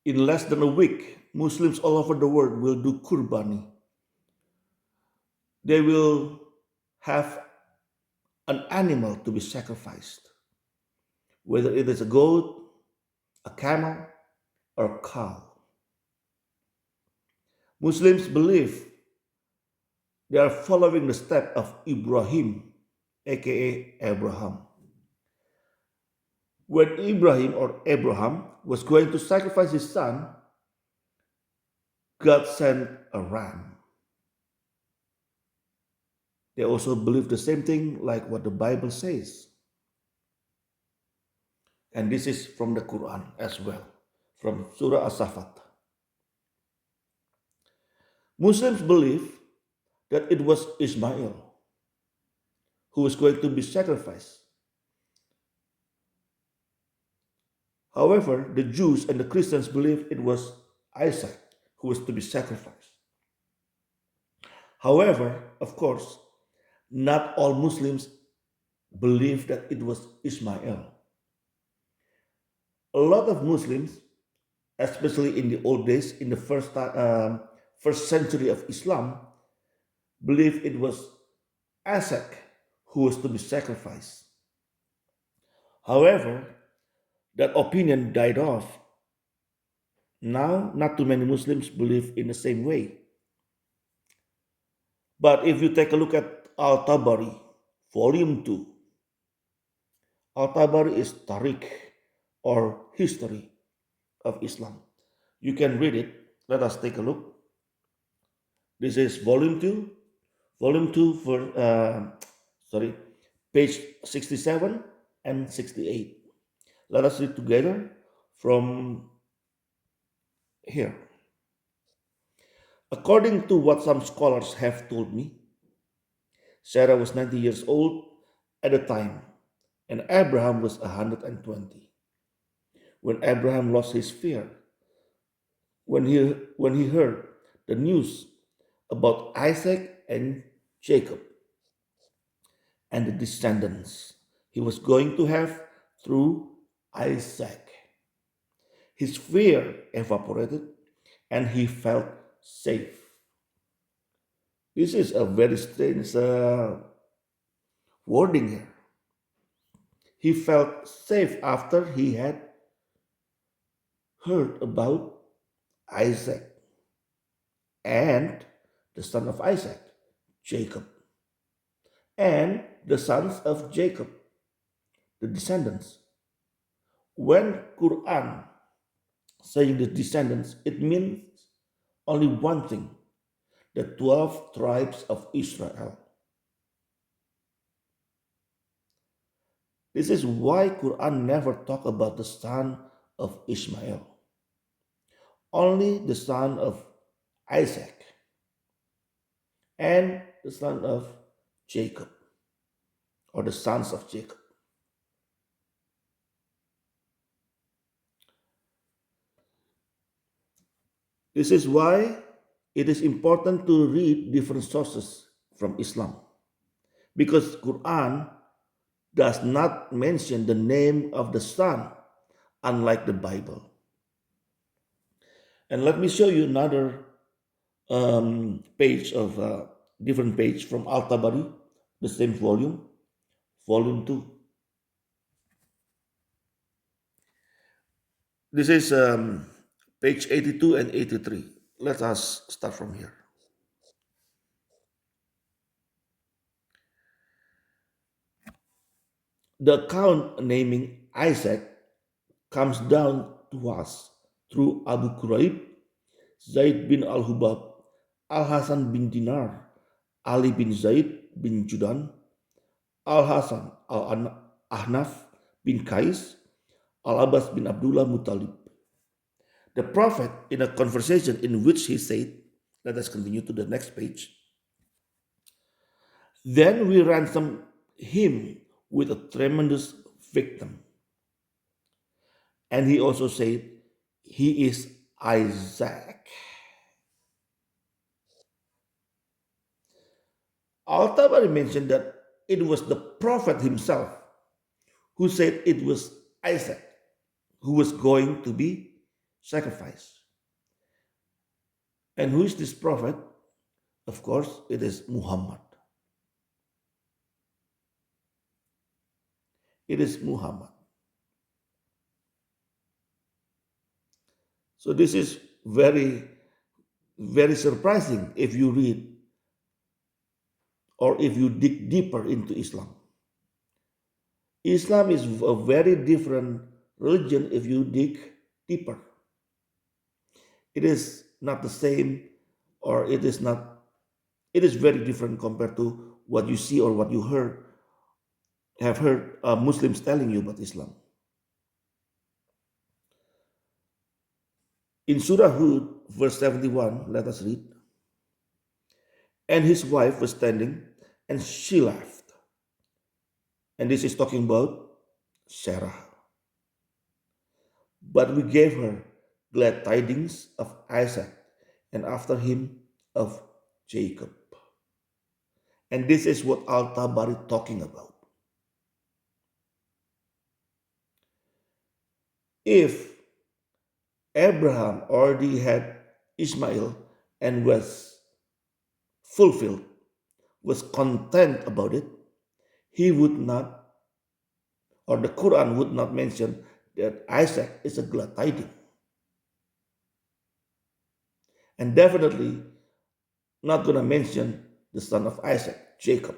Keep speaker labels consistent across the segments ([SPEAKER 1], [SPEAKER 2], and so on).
[SPEAKER 1] In less than a week, Muslims all over the world will do kurbani. They will have an animal to be sacrificed, whether it is a goat, a camel, or a cow. Muslims believe they are following the step of Ibrahim, aka Abraham. When Ibrahim or Abraham was going to sacrifice his son, God sent a ram. They also believe the same thing like what the Bible says. And this is from the Quran as well, from Surah As-Safat. Muslims believe that it was Ismail who was going to be sacrificed. However, the Jews and the Christians believe it was Isaac who was to be sacrificed. However, of course, not all Muslims believe that it was Ismail. A lot of Muslims, especially in the old days, in the first century of Islam, believe it was Isaac who was to be sacrificed. However, that opinion died off. Now, not too many Muslims believe in the same way. But if you take a look at Al Tabari, Volume 2, Al Tabari is Tariq or History of Islam. You can read it. Let us take a look. This is Volume 2 for, page 67 and 68. Let us read together from here. According to what some scholars have told me, Sarah was 90 years old at the time, and Abraham was 120. When Abraham lost his fear, when he heard the news about Isaac and Jacob and the descendants he was going to have through Isaac, his fear evaporated and he felt safe. This is a very strange wording here. He felt safe after he had heard about Isaac and the son of Isaac, Jacob, and the sons of Jacob, the descendants. When Quran saying the descendants, it means only one thing: the 12 tribes of Israel. This is why Quran never talk about the son of Ishmael, only the son of Isaac and the son of Jacob, or the sons of Jacob. This is why it is important to read different sources from Islam, because Quran does not mention the name of the son, unlike the Bible. And let me show you another page of different page from Al Tabari, the same volume, volume 2. This is page 82 and 83. Let us start from here. The account naming Isaac comes down to us through Abu Quraib, Zaid bin al-Hubab, Al-Hasan bin Dinar, Ali bin Zaid bin Judan, Al-Hasan al-Ahnaf bin Qais, Al-Abbas bin Abdullah Muttalib. The Prophet, in a conversation in which he said, let us continue to the next page, then we ransom him with a tremendous victim. And he also said, he is Isaac. Al-Tabari mentioned that it was the Prophet himself who said it was Isaac who was going to be sacrifice. And who is this prophet? Of course, it is Muhammad. It is Muhammad. So this is very, very surprising if you read or if you dig deeper into Islam. Islam is a very different religion if you dig deeper. It is not the same, or it is not, it is very different compared to what you see or what you have heard Muslims telling you about Islam. In Surah Hud, verse 71, let us read. And his wife was standing, and she laughed. And this is talking about Sarah. But we gave her glad tidings of Isaac, and after him of Jacob. And this is what Al-Tabari talking about. If Abraham already had Ishmael and was fulfilled, was content about it, he would not, or the Quran would not mention that Isaac is a glad tiding. And definitely not going to mention the son of Isaac, Jacob.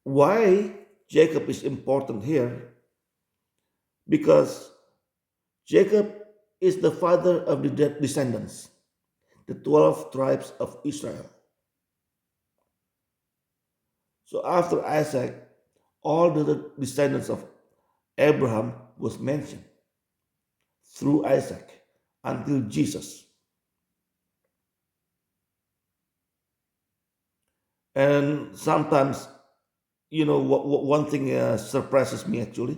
[SPEAKER 1] Why Jacob is important here? Because Jacob is the father of the descendants, the 12 tribes of Israel. So after Isaac, all the descendants of Abraham was mentioned through Isaac until Jesus. And sometimes, one thing surprises me actually.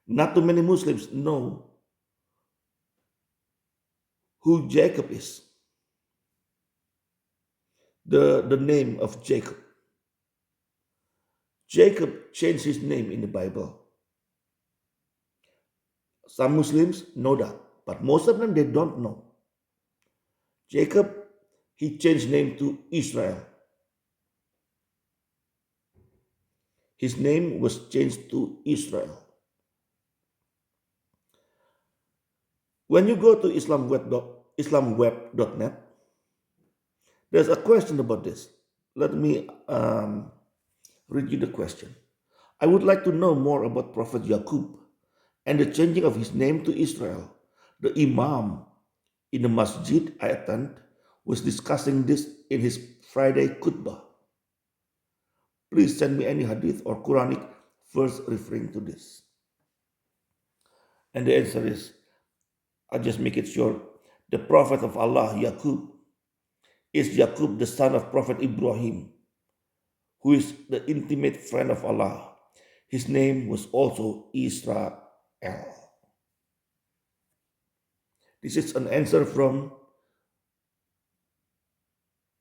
[SPEAKER 1] Not too many Muslims know who Jacob is, the name of Jacob. Jacob changed his name in the Bible. Some Muslims know that, but most of them they don't know. Jacob, he changed name to Israel. His name was changed to Israel. When you go to islamweb.net, there's a question about this. Let me read you the question. I would like to know more about Prophet Yaqub and the changing of his name to Israel. The Imam in the masjid I attend was discussing this in his Friday khutbah. Please send me any hadith or Quranic verse referring to this. And the answer is, I'll just make it short. The Prophet of Allah, Yaqub, is Yaqub, the son of Prophet Ibrahim, who is the intimate friend of Allah. His name was also Israel. This is an answer from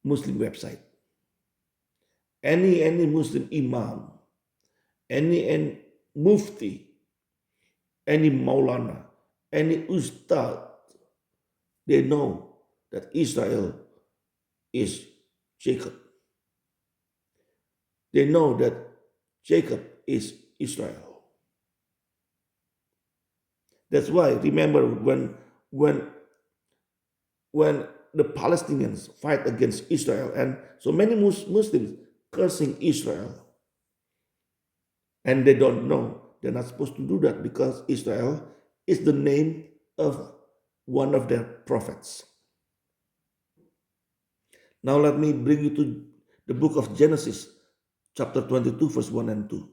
[SPEAKER 1] Muslim website. Any Muslim imam, any mufti, any maulana, any ustad, they know that Israel is Jacob. They know that Jacob is Israel. That's why, remember when the Palestinians fight against Israel, and so many Muslims cursing Israel, and they don't know they're not supposed to do that because Israel is the name of one of their prophets. Now let me bring you to the book of Genesis, chapter 22, verse 1 and 2.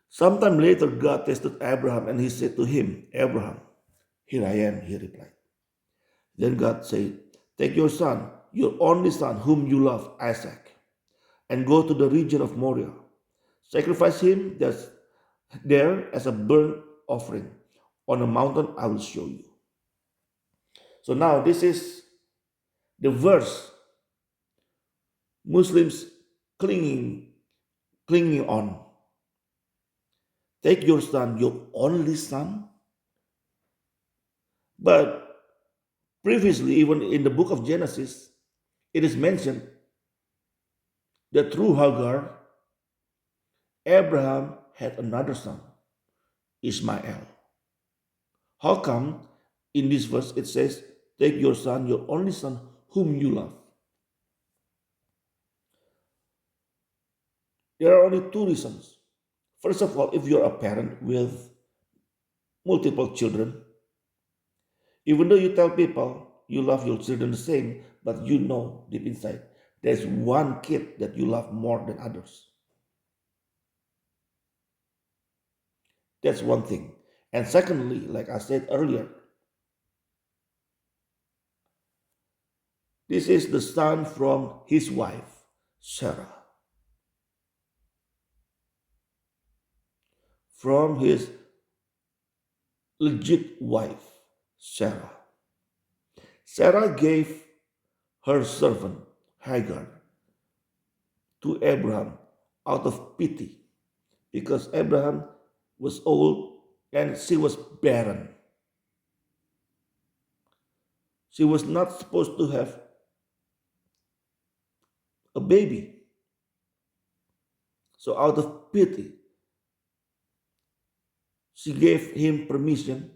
[SPEAKER 1] Sometime later, God tested Abraham and he said to him, Abraham, here I am, he replied. Then God said, take your son, your only son, whom you love, Isaac, and go to the region of Moriah. Sacrifice him there as a burnt offering on a mountain I will show you. So now this is the verse Muslims clinging on. Take your son, your only son. But previously, even in the book of Genesis, it is mentioned that through Hagar, Abraham had another son, Ishmael. How come in this verse it says, take your son, your only son, whom you love? There are only two reasons. First of all, if you're a parent with multiple children, even though you tell people you love your children the same, but you know deep inside there's one kid that you love more than others. That's one thing. And secondly, like I said earlier, this is the son from his wife, Sarah, from his legit wife, Sarah. Sarah gave her servant, Hagar, to Abraham out of pity because Abraham was old and she was barren. She was not supposed to have a baby. So, out of pity, she gave him permission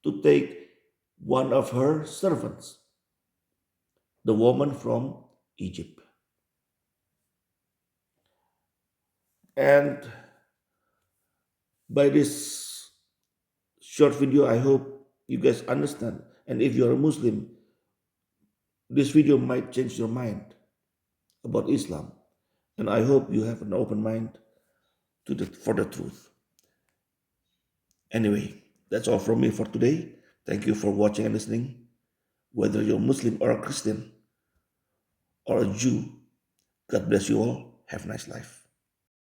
[SPEAKER 1] to take one of her servants, the woman from Egypt. And by this short video, I hope you guys understand. And if you're a Muslim, this video might change your mind about Islam. And I hope you have an open mind for the truth. Anyway, that's all from me for today. Thank you for watching and listening. Whether you're Muslim or a Christian or a Jew, God bless you all. Have a nice life.